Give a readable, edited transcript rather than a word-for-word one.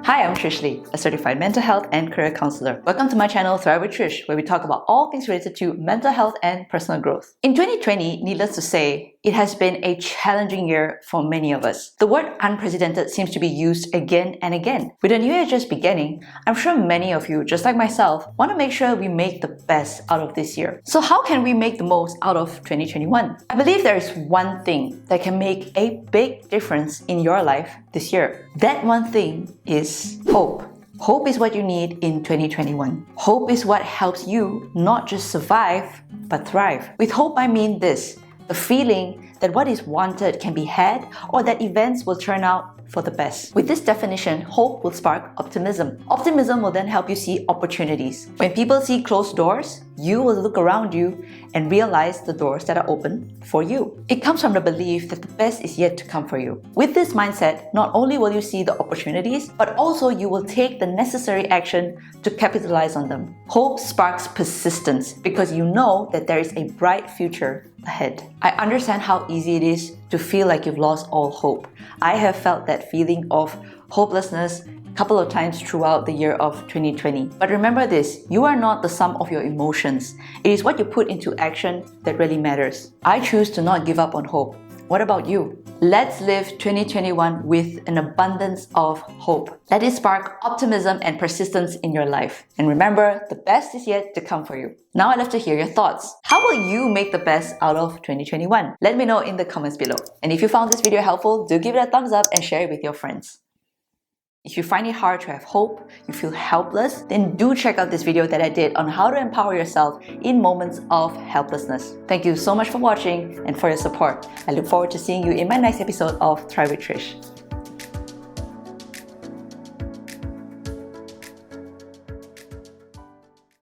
Hi, I'm Trish Lee, a certified mental health and career counselor. Welcome to my channel, Thrive with Trish, where we talk about all things related to mental health and personal growth. In 2020, needless to say, it has been a challenging year for many of us. The word unprecedented seems to be used again and again. With the new year just beginning, I'm sure many of you, just like myself, want to make sure we make the best out of this year. So how can we make the most out of 2021? I believe there is one thing that can make a big difference in your life this year. That one thing is hope. Hope is what you need in 2021. Hope is what helps you not just survive, but thrive. With hope, I mean this: the feeling that what is wanted can be had, or that events will turn out for the best. With this definition, hope will spark optimism. Optimism will then help you see opportunities. When people see closed doors, you will look around you and realize the doors that are open for you. It comes from the belief that the best is yet to come for you. With this mindset, not only will you see the opportunities, but also you will take the necessary action to capitalize on them. Hope sparks persistence because you know that there is a bright future ahead. I understand how easy it is to feel like you've lost all hope. I have felt that feeling of hopelessness a couple of times throughout the year of 2020. But remember this: you are not the sum of your emotions. It is what you put into action that really matters. I choose to not give up on hope. What about you? Let's live 2021 with an abundance of hope. Let it spark optimism and persistence in your life. And remember, the best is yet to come for you. Now I'd love to hear your thoughts. How will you make the best out of 2021? Let me know in the comments below. And if you found this video helpful, do give it a thumbs up and share it with your friends. If you find it hard to have hope, you feel helpless, then do check out this video that I did on how to empower yourself in moments of helplessness. Thank you so much for watching and for your support. I look forward to seeing you in my next episode of Thrive with Trish.